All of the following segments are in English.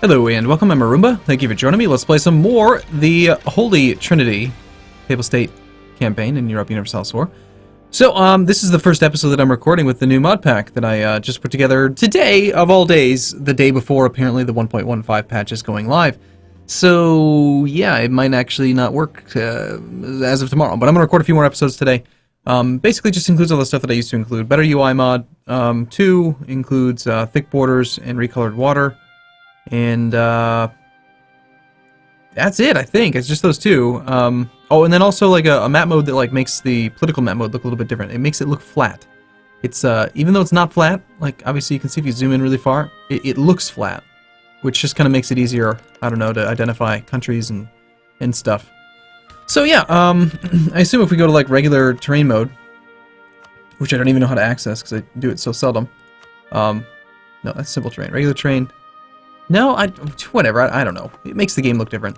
Hello and welcome, I'm Arumba. Thank you for joining me. Let's play some more the Holy Trinity Papal State campaign in Europa Universalis IV. So, this is the first episode that I'm recording with the new mod pack that I just put together today, of all days, the day before apparently the 1.15 patch is going live. So, yeah, it might actually not work as of tomorrow, but I'm going to record a few more episodes today. Basically just includes all the stuff that I used to include. Better UI mod 2 includes thick borders and recolored water. And that's it, I think. It's just those two. Oh, and then also like a map mode that like makes the political map mode look a little bit different. It makes it look flat. It's even though it's not flat, like obviously you can see if you zoom in really far, it looks flat, which just kind of makes it easier, I don't know, to identify countries and stuff. So yeah, I assume if we go to like regular terrain mode, which I don't even know how to access because I do it so seldom. No, that's simple terrain. Regular terrain. No, whatever, I don't know. It makes the game look different.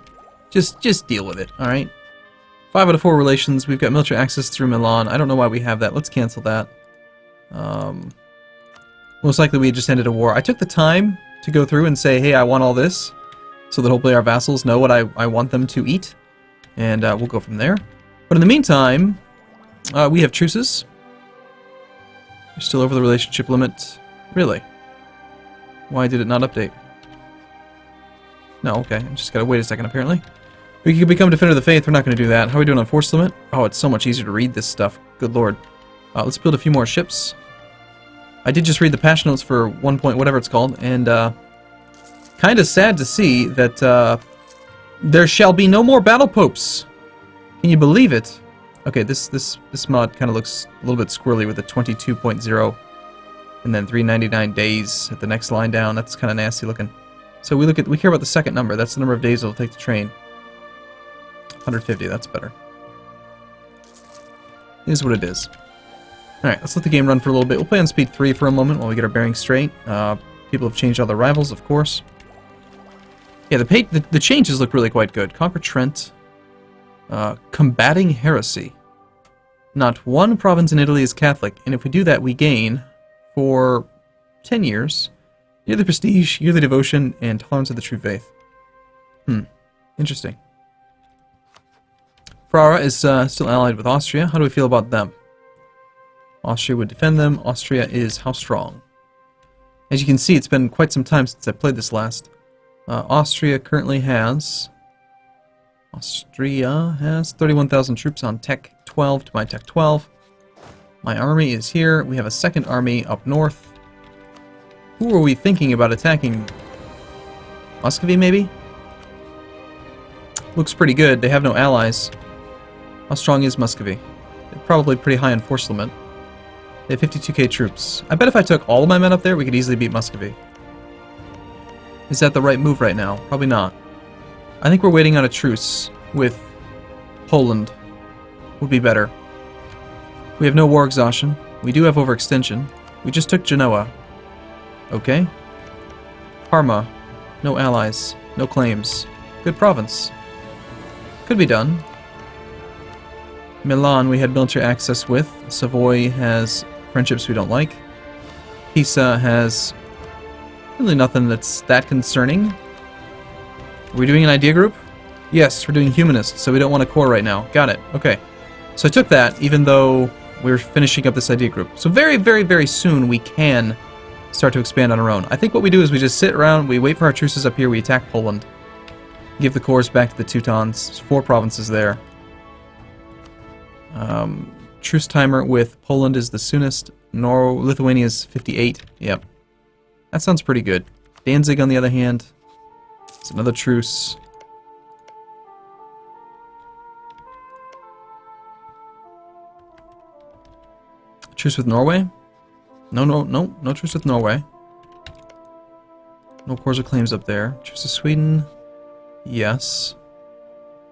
Just deal with it, alright? 5 out of 4 relations. We've got military access through Milan. I don't know why we have that. Let's cancel that. Most likely we just ended a war. I took the time to go through and say, hey, I want all this, so that hopefully our vassals know what I want them to eat. And we'll go from there. But in the meantime, we have truces. We're still over the relationship limit. Really? Why did it not update? No, okay. I just gotta wait a second, apparently. We could become Defender of the Faith. We're not gonna do that. How are we doing on force limit? Oh, it's so much easier to read this stuff. Good lord. Let's build a few more ships. I did just read the patch notes for 1 point whatever it's called, and kind of sad to see that there shall be no more battle popes. Can you believe it? Okay, this mod kind of looks a little bit squirrely with the 22.0 and then 399 days at the next line down. That's kind of nasty looking. So we care about the second number. That's the number of days it'll take to train. 150, that's better. It is what it is. Alright, let's let the game run for a little bit. We'll play on speed 3 for a moment while we get our bearings straight. People have changed all their rivals, of course. Yeah, the changes look really quite good. Conquer Trent. Combating heresy. Not one province in Italy is Catholic, and if we do that, we gain, for 10 years, yearly prestige, yearly devotion, and tolerance of the true faith. Interesting. Ferrara is still allied with Austria. How do we feel about them? Austria would defend them. Austria is how strong? As you can see, it's been quite some time since I played this last. Austria currently has... Austria has 31,000 troops on Tech 12 to my Tech 12. My army is here. We have a second army up north. Who are we thinking about attacking? Muscovy, maybe? Looks pretty good. They have no allies. How strong is Muscovy? They're probably pretty high on force limit. They have 52k troops. I bet if I took all of my men up there, we could easily beat Muscovy. Is that the right move right now? Probably not. I think we're waiting on a truce with Poland. Would be better. We have no war exhaustion. We do have overextension. We just took Genoa. Okay. Parma. No allies. No claims. Good province. Could be done. Milan we had military access with. Savoy has friendships we don't like. Pisa has really nothing that's that concerning. Are we doing an idea group? Yes, we're doing humanists, so we don't want a core right now. Got it. Okay. So I took that, even though we're finishing up this idea group. So very, very, very soon we can start to expand on our own. I think what we do is we just sit around, we wait for our truces up here, we attack Poland. Give the cores back to the Teutons. There's 4 provinces there. Truce timer with Poland is the soonest. Lithuania is 58. Yep. That sounds pretty good. Danzig, on the other hand, it's another truce. Truce with Norway? No truce with Norway. No cores or claims up there. Truce with Sweden? Yes.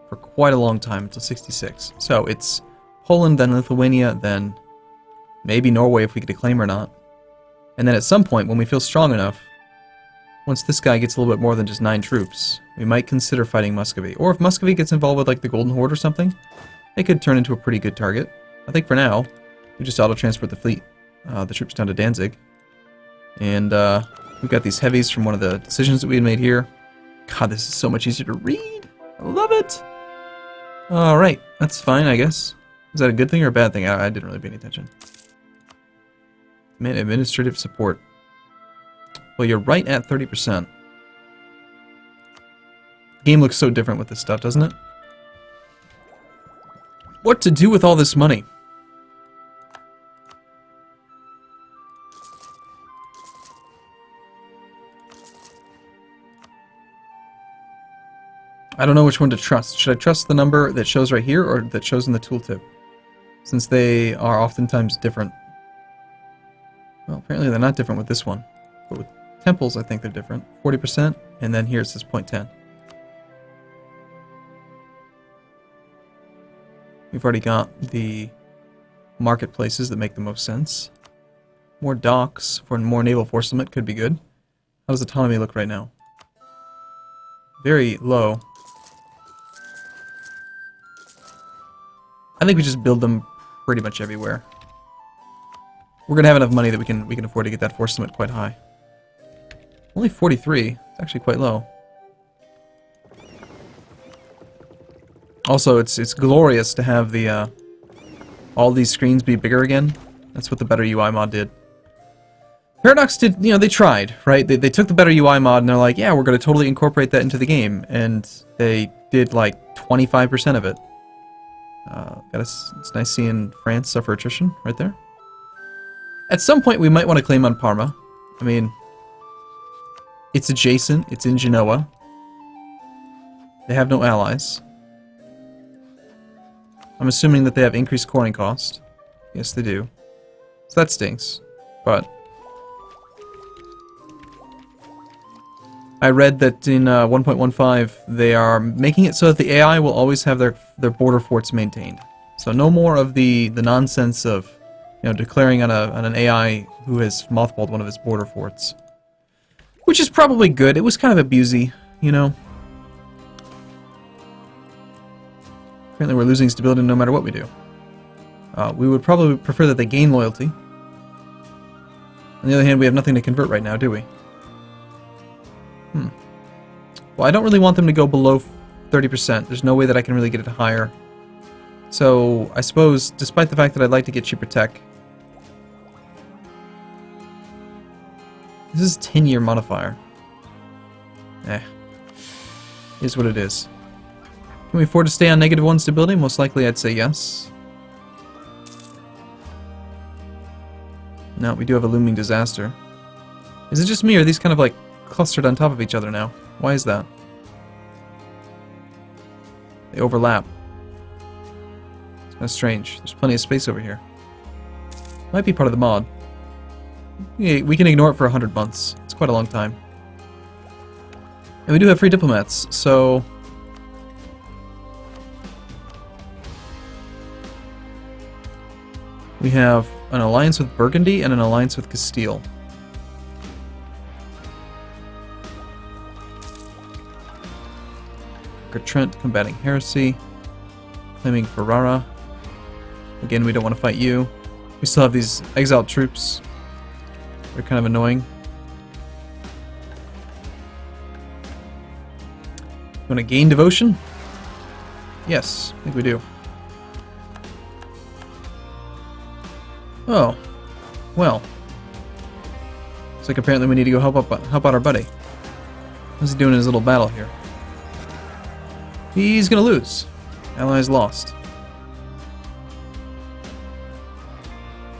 For quite a long time, until 66. So it's Poland, then Lithuania, then maybe Norway if we get a claim or not. And then at some point, when we feel strong enough, once this guy gets a little bit more than just 9 troops, we might consider fighting Muscovy. Or if Muscovy gets involved with like the Golden Horde or something, it could turn into a pretty good target. I think for now, we just auto-transport the fleet, the troops down to Danzig. And we've got these heavies from one of the decisions that we had made here. God, this is so much easier to read. I love it. Alright, that's fine, I guess. Is that a good thing or a bad thing? I didn't really pay any attention. Man, administrative support. Well, you're right at 30%. The game looks so different with this stuff, doesn't it? What to do with all this money? I don't know which one to trust. Should I trust the number that shows right here or that shows in the tooltip? Since they are oftentimes different. Well, apparently they're not different with this one. But with temples, I think they're different. 40%, and then here it says 0.10. We've already got the marketplaces that make the most sense. More docks for more naval enforcement could be good. How does autonomy look right now? Very low. I think we just build them pretty much everywhere. We're gonna have enough money that we can afford to get that force limit quite high. Only 43. It's actually quite low. Also, it's glorious to have the all these screens be bigger again. That's what the better UI mod did. Paradox did, you know, they tried, right? They took the better UI mod and they're like, yeah, we're gonna totally incorporate that into the game, and they did like 25% of it. It's nice seeing France suffer attrition right there. At some point, we might want to claim on Parma. I mean, it's adjacent. It's in Genoa. They have no allies. I'm assuming that they have increased coring cost. Yes, they do. So that stinks. But I read that in 1.15 they are making it so that the AI will always have their border forts maintained. So no more of the nonsense of, you know, declaring on an AI who has mothballed one of his border forts. Which is probably good. It was kind of abusey, you know. Apparently we're losing stability no matter what we do. We would probably prefer that they gain loyalty. On the other hand, we have nothing to convert right now, do we? Well, I don't really want them to go below 30%. There's no way that I can really get it higher. So, I suppose, despite the fact that I'd like to get cheaper tech... This is a 10-year modifier. Is what it is. Can we afford to stay on -1 stability? Most likely I'd say yes. No, we do have a looming disaster. Is it just me, or are these kind of like clustered on top of each other now? Why is that? They overlap. It's kind of strange. There's plenty of space over here. Might be part of the mod. Yeah, we can ignore it for 100 months. It's quite a long time. And we do have free diplomats, so... We have an alliance with Burgundy and an alliance with Castile. Trent combating heresy, claiming Ferrara. Again, we don't want to fight you. We still have these exiled troops. They're kind of annoying. You want to gain devotion? Yes, I think we do. Oh, well. Looks like apparently we need to go help out our buddy. What's he doing in his little battle here? He's gonna lose. Allies lost.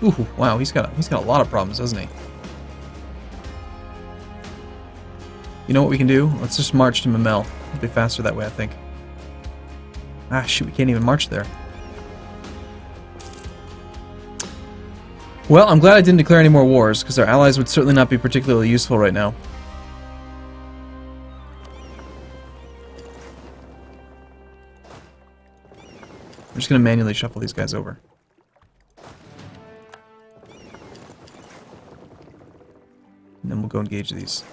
Ooh, wow, he's got a lot of problems, doesn't he? You know what we can do? Let's just march to Memel. It'll be faster that way, I think. Ah, shoot, we can't even march there. Well, I'm glad I didn't declare any more wars, because our allies would certainly not be particularly useful right now. I'm just going to manually shuffle these guys over. And then we'll go engage these.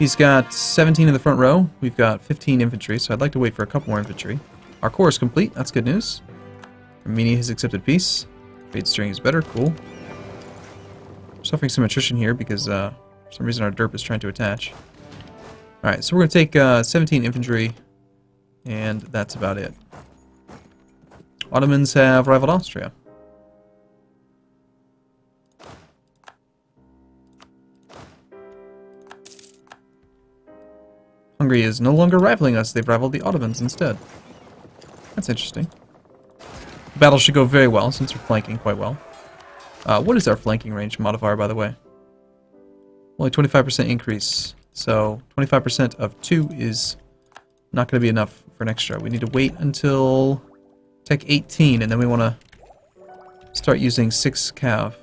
He's got 17 in the front row. We've got 15 infantry, so I'd like to wait for a couple more infantry. Our core is complete. That's good news. Armenia has accepted peace. Trade steering is better. Cool. So suffering some attrition here because for some reason our derp is trying to attach. Alright, so we're going to take 17 infantry, and that's about it. Ottomans have rivaled Austria. Hungary is no longer rivaling us, they've rivaled the Ottomans instead. That's interesting. The battle should go very well, since we're flanking quite well. What is our flanking range modifier, by the way? Only 25% increase, so 25% of 2 is not going to be enough for an extra. We need to wait until Tech 18, and then we want to start using 6 cav.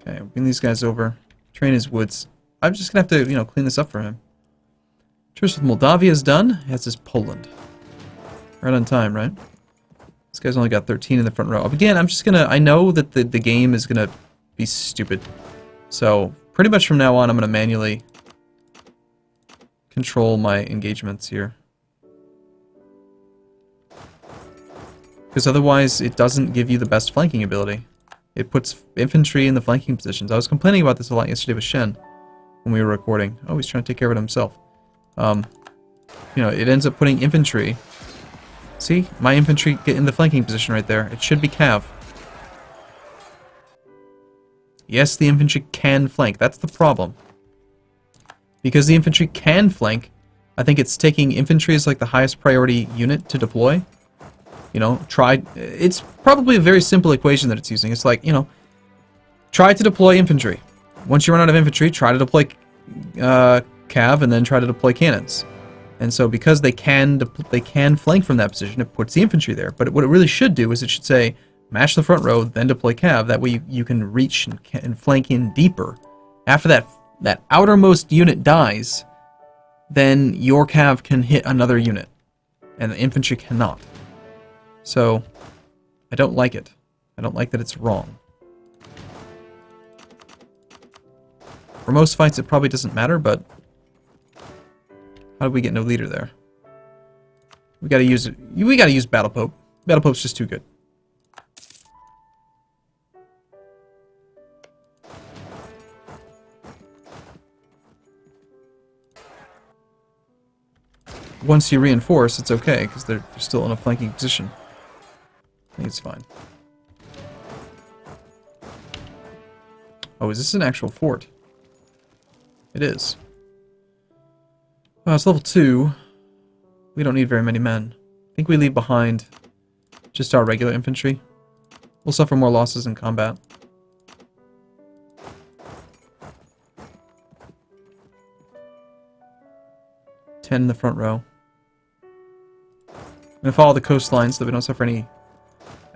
Okay, bring these guys over. Train his woods. I'm just gonna have to, clean this up for him. Truce with Moldavia is done. That's his Poland. Right on time, right? This guy's only got 13 in the front row. Again, I'm just gonna... I know that the game is gonna be stupid. So, pretty much from now on, I'm gonna manually control my engagements here. Because otherwise, it doesn't give you the best flanking ability. It puts infantry in the flanking positions. I was complaining about this a lot yesterday with Shen when we were recording. Oh, he's trying to take care of it himself. It ends up putting infantry. See? My infantry get in the flanking position right there. It should be cav. Yes, the infantry can flank. That's the problem. Because the infantry can flank, I think it's taking infantry as like the highest priority unit to deploy. It's probably a very simple equation that it's using. It's like, try to deploy infantry. Once you run out of infantry, try to deploy cav, and then try to deploy cannons. And so because they can flank from that position, it puts the infantry there. But what it really should do is it should say, mash the front row, then deploy cav. That way you can reach and flank in deeper. After that outermost unit dies, then your cav can hit another unit, and the infantry cannot. So, I don't like it. I don't like that it's wrong. For most fights, it probably doesn't matter, but how did we get no leader there? We gotta use it. We gotta use Battle Pope. Battle Pope's just too good. Once you reinforce, it's okay because they're still in a flanking position. I think it's fine. Oh, is this an actual fort? It is. Well, it's level 2. We don't need very many men. I think we leave behind just our regular infantry. We'll suffer more losses in combat. Ten in the front row. I'm gonna follow the coastline so that we don't suffer any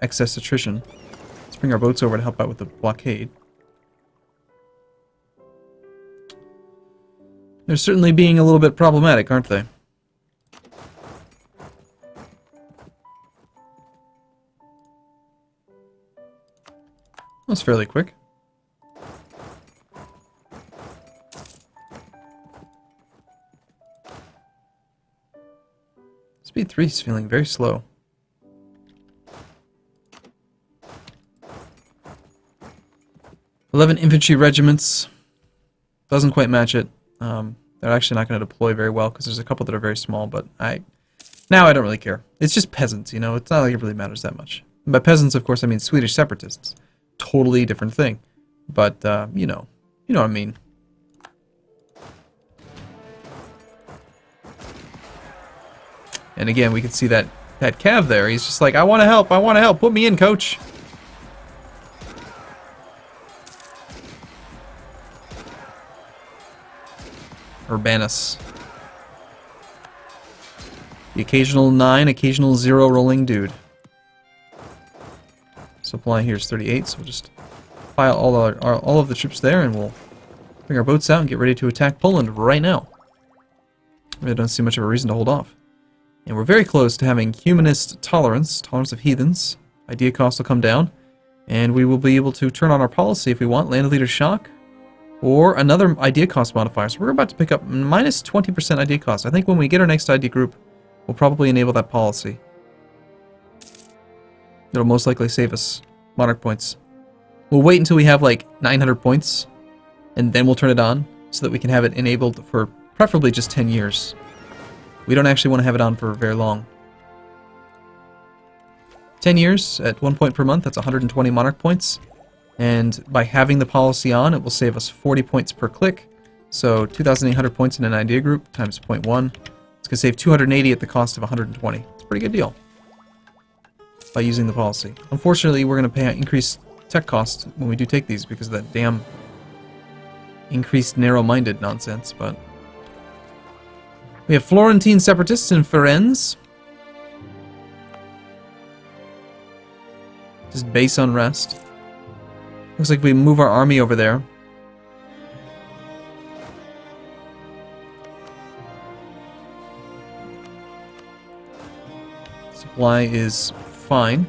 excess attrition. Let's bring our boats over to help out with the blockade. They're certainly being a little bit problematic, aren't they? That's fairly quick. Speed 3 is feeling very slow. "11 infantry regiments. Doesn't quite match it. They're actually not going to deploy very well because there's a couple that are very small, but now I don't really care. It's just peasants, It's not like it really matters that much. And by peasants, of course, I mean Swedish separatists. Totally different thing. But, you know what I mean. And again, we can see that cav there. He's just like, I want to help, put me in, coach. Urbanus. The occasional 9, occasional 0 rolling dude. Supply here is 38, so we'll just file all of the troops there, and we'll bring our boats out and get ready to attack Poland right now. Really don't see much of a reason to hold off. And we're very close to having humanist tolerance of heathens. Idea cost will come down, And we will be able to turn on our policy if we want, land leader shock, or another idea cost modifier. So we're about to pick up minus 20% idea cost. I think when we get our next idea group, we'll probably enable that policy. It'll most likely save us monarch points. We'll wait until we have like 900 points, and then we'll turn it on, so that we can have it enabled for preferably just 10 years. We don't actually want to have it on for very long. 10 years at 1 point per month, that's 120 monarch points. And by having the policy on, it will save us 40 points per click. So 2,800 points in an idea group times 0.1. It's going to save 280 at the cost of 120. It's a pretty good deal by using the policy. Unfortunately, we're going to pay increased tech cost when we do take these because of that damn increased narrow-minded nonsense, but... We have Florentine separatists in Firenze. Just base unrest. Looks like we move our army over there. Supply is fine.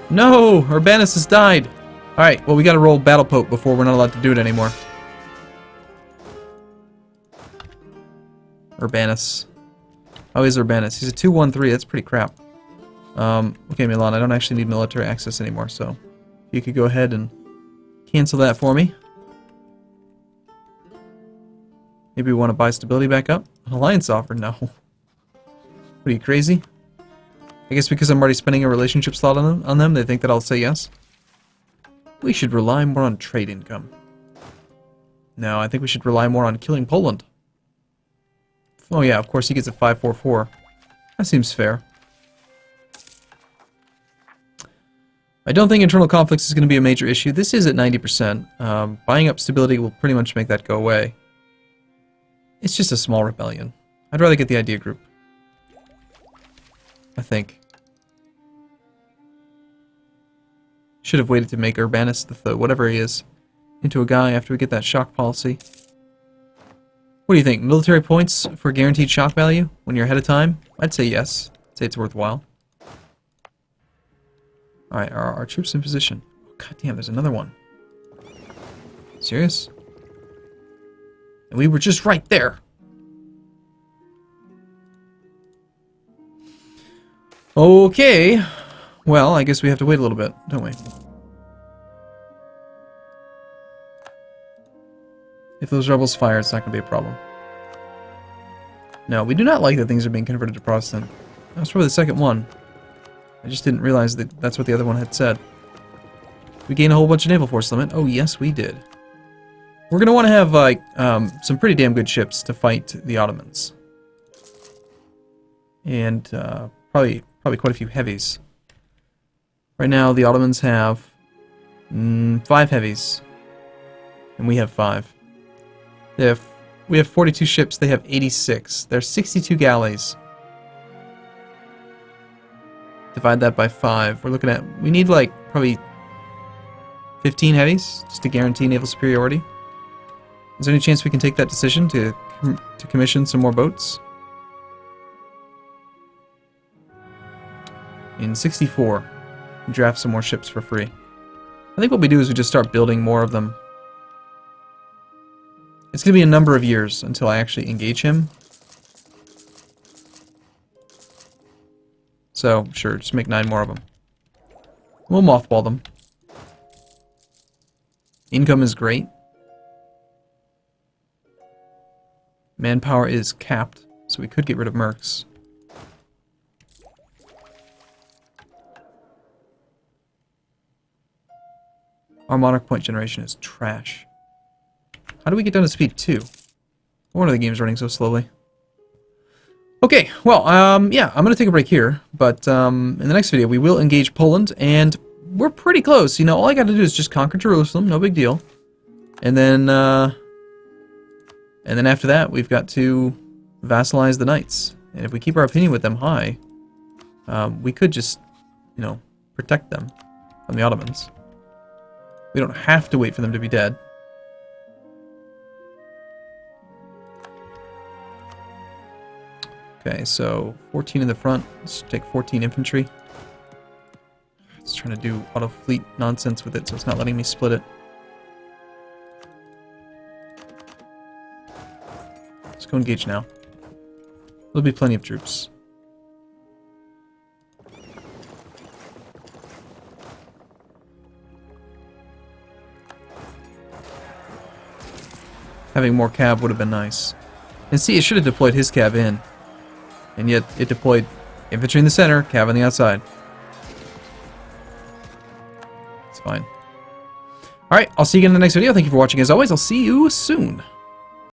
No! Urbanus has died! Alright, well we gotta roll Battle Pope before we're not allowed to do it anymore. Urbanus. How is Urbanus? He's a 2-1-3, that's pretty crap. Okay, Milan, I don't actually need military access anymore, so if you could go ahead and cancel that for me. Maybe we want to buy stability back up? An alliance offer? No. What are you, crazy? I guess because I'm already spending a relationship slot on them, they think that I'll say yes. We should rely more on trade income. No, I think we should rely more on killing Poland. Oh yeah, of course he gets a 5-4-4. That seems fair. I don't think internal conflicts is going to be a major issue. This is at 90%. Buying up stability will pretty much make that go away. It's just a small rebellion. I'd rather get the idea group. I think. Should have waited to make Urbanus, whatever he is, into a guy after we get that shock policy. What do you think? Military points for guaranteed shock value when you're ahead of time? I'd say yes. I'd say it's worthwhile. Alright, our troops in position. Oh, God damn, there's another one. Serious? And we were just right there. Okay. Well, I guess we have to wait a little bit, don't we? If those rebels fire, it's not going to be a problem. No, we do not like that things are being converted to Protestant. That was probably the second one. I just didn't realize that that's what the other one had said. We gain a whole bunch of naval force limit. Oh, yes, we did. We're going to want to have, like, some pretty damn good ships to fight the Ottomans. And, probably quite a few heavies. Right now, the Ottomans have 5 heavies. And we have 5. We have 42 ships, they have 86. There's 62 galleys. Divide that by 5. We're looking at... We need, like, probably 15 heavies, just to guarantee naval superiority. Is there any chance we can take that decision to commission some more boats? In 64, draft some more ships for free. I think what we do is we just start building more of them. It's going to be a number of years until I actually engage him. So, sure, just make 9 more of them. We'll mothball them. Income is great. Manpower is capped, so we could get rid of mercs. Our monarch point generation is trash. How do we get down to speed 2? No wonder the game's running so slowly. Okay, well, yeah, I'm going to take a break here, but in the next video we will engage Poland, and we're pretty close. You know, all I got to do is just conquer Jerusalem, no big deal. And then after that, we've got to vassalize the knights. And if we keep our opinion with them high, we could just, you know, protect them from the Ottomans. We don't have to wait for them to be dead. Okay, so 14 in the front. Let's take 14 infantry. It's trying to do auto fleet nonsense with it, so it's not letting me split it. Let's go engage now. There'll be plenty of troops. Having more cav would have been nice. And see, it should have deployed his cav in. And yet, it deployed infantry in the center, cav on the outside. It's fine. Alright, I'll see you again in the next video. Thank you for watching as always. I'll see you soon.